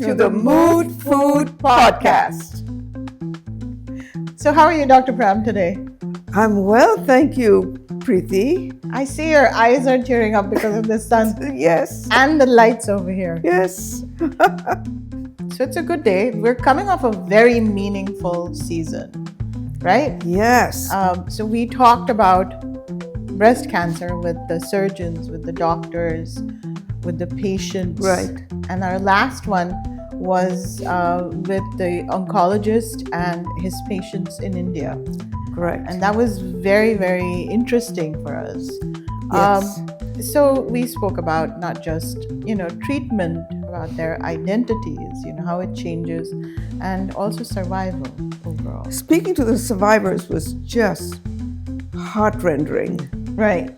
to the Mood Food Podcast. So how are you, Dr. Pram, today? I'm well, thank you, Preeti. I see your eyes are tearing up because of the sun. Yes. And the lights over here. Yes. So it's a good day. We're coming off a very meaningful season, right? Yes. So we talked about breast cancer with the surgeons, with the doctors, with the patients. Right. And our last one was with the oncologist and his patients in India. Correct. And that was very, very interesting for us. Yes. So we spoke about not just, treatment, about their identities, how it changes, and also survival overall. Speaking to the survivors was just heart-rending. Right.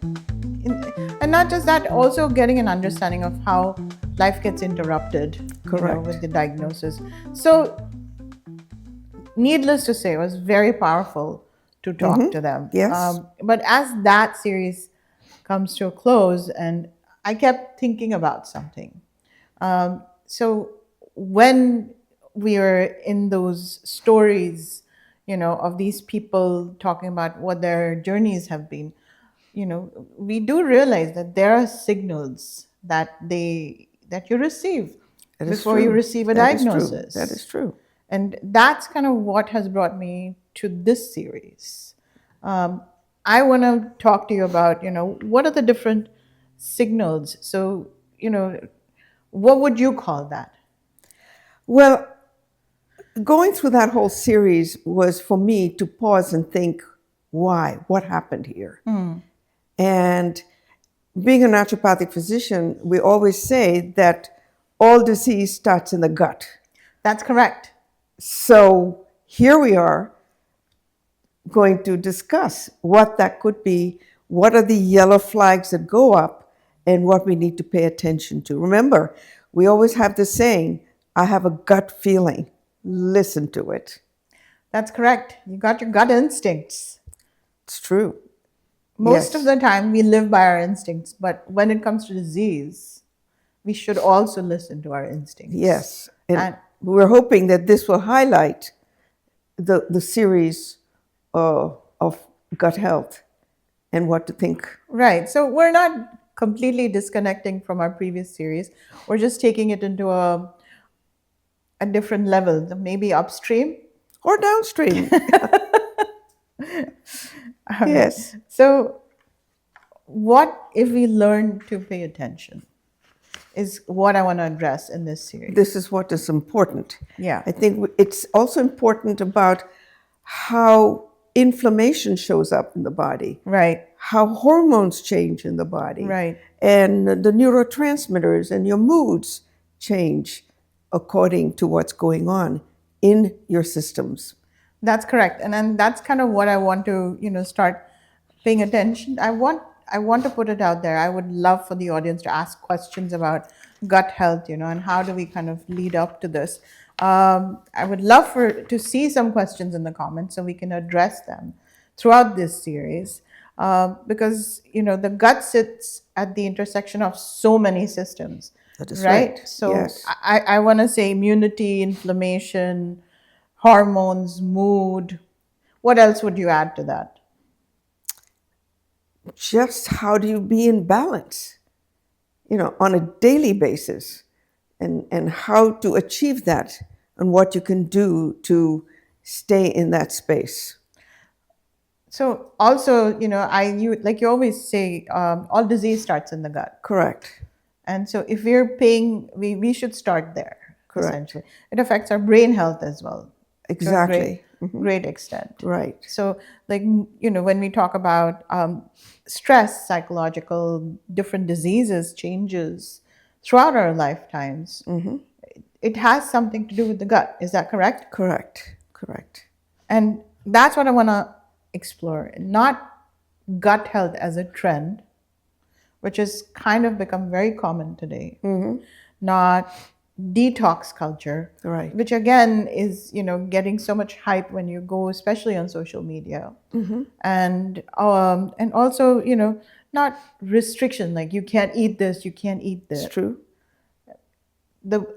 And not just that, also getting an understanding of how life gets interrupted. Correct. With the diagnosis. So, needless to say, it was very powerful to talk to them. Yes. But as that series comes to a close, and I kept thinking about something. So when we were in those stories, of these people talking about what their journeys have been, we do realize that there are signals that you receive before you receive a diagnosis. That is true. And that's kind of what has brought me to this series. I want to talk to you about, what are the different signals? So, what would you call that? Well, going through that whole series was for me to pause and think, why? What happened here? And being a naturopathic physician, we always say that all disease starts in the gut. That's correct. So here we are going to discuss what that could be, what are the yellow flags that go up, and what we need to pay attention to. Remember, we always have the saying, I have a gut feeling. Listen to it. That's correct. You got your gut instincts. It's true. Most of the time we live by our instincts, but when it comes to disease, we should also listen to our instincts. Yes. And we're hoping that this will highlight the series of gut health and what to think. Right. So we're not completely disconnecting from our previous series. We're just taking it into a different level, maybe upstream or downstream. Yes. So what if we learn to pay attention is what I want to address in this series. This is what is important. Yeah. I think it's also important about how inflammation shows up in the body. Right. How hormones change in the body. Right. And the neurotransmitters and your moods change according to what's going on in your systems. That's correct. And then that's kind of what I want to, start paying attention. I want to put it out there. I would love for the audience to ask questions about gut health, and how do we kind of lead up to this. I would love to see some questions in the comments so we can address them throughout this series. Because, the gut sits at the intersection of so many systems. That is right. right. So yes. I want to say immunity, inflammation, hormones, mood. What else would you add to that? Just how do you be in balance, on a daily basis, and how to achieve that and what you can do to stay in that space. So also, like you always say, all disease starts in the gut. Correct. And so if we should start there. Correct. Essentially. It affects our brain health as well. Exactly. To a great extent. Right. So when we talk about stress, psychological, different diseases, changes throughout our lifetimes, it has something to do with the gut. Is that correct? Correct. And that's what I want to explore. Not gut health as a trend, which has kind of become very common today. Not detox culture, right? Which again is getting so much hype when you go, especially on social media, and also not restriction, like you can't eat this, you can't eat this. It's true.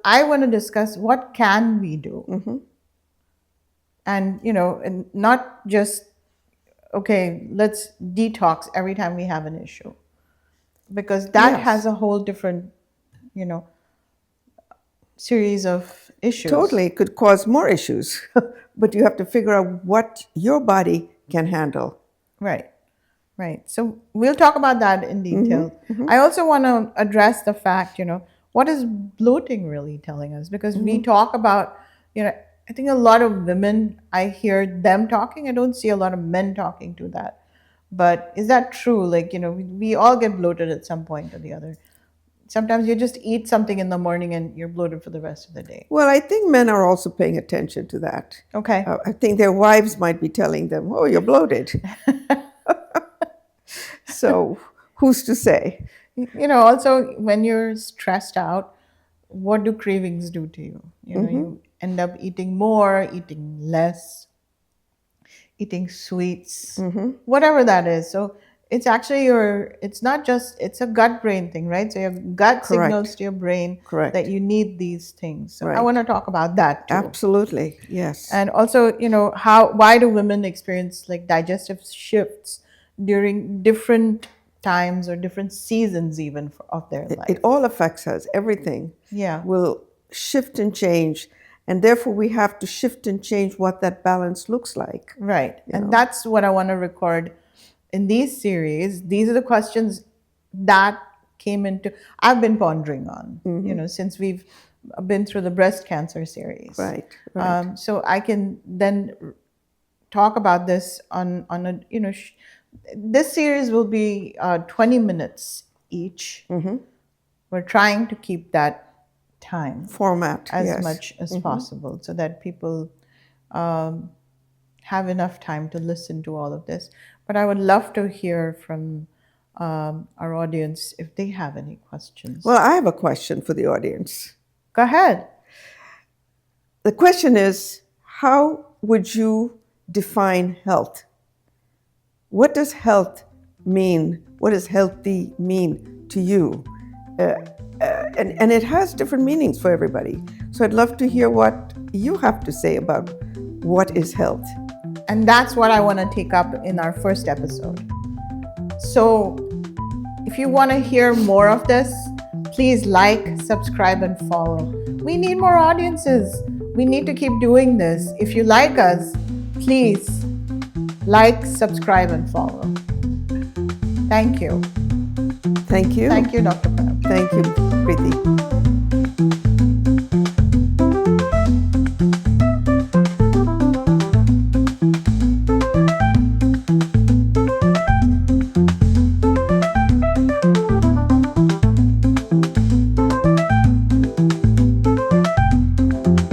I want to discuss what can we do, and and not just, okay, let's detox every time we have an issue, because that Yes. has a whole different, you know, series of issues. Totally, it could cause more issues, but you have to figure out what your body can handle. Right. Right. So we'll talk about that in detail. I also want to address the fact, what is bloating really telling us? Because we talk about, I think a lot of women, I hear them talking. I don't see a lot of men talking to that. But is that true? Like, we all get bloated at some point or the other. Sometimes you just eat something in the morning and you're bloated for the rest of the day. Well, I think men are also paying attention to that. Okay. I think their wives might be telling them, "Oh, you're bloated." So, who's to say? Also when you're stressed out, what do cravings do to you? You end up eating more, eating less, eating sweets, whatever that is. So it's actually it's not just, it's a gut brain thing, right? So your gut Correct. signals to your brain Correct. that you need these things. So I Right. want to talk about that too. Absolutely, yes. And also, why do women experience like digestive shifts during different times or different seasons even of their life? It all affects us. Everything Yeah. will shift and change, and therefore we have to shift and change what that balance looks like. Right. And that's what I want to record in these series. These are the questions that I've been pondering on, since we've been through the breast cancer series. Right, right. So I can then talk about this on a, this series will be 20 minutes each. We're trying to keep that time Format, as yes. much as possible so that people have enough time to listen to all of this. But I would love to hear from our audience if they have any questions. Well, I have a question for the audience. Go ahead. The question is, how would you define health? What does health mean? What does healthy mean to you? And it has different meanings for everybody. So I'd love to hear what you have to say about what is health. And that's what I want to take up in our first episode. So if you want to hear more of this, please like, subscribe, and follow. We need more audiences. We need to keep doing this. If you like us, please like, subscribe, and follow. Thank you. Thank you. Thank you, Dr. Prem. Thank you, Preeti.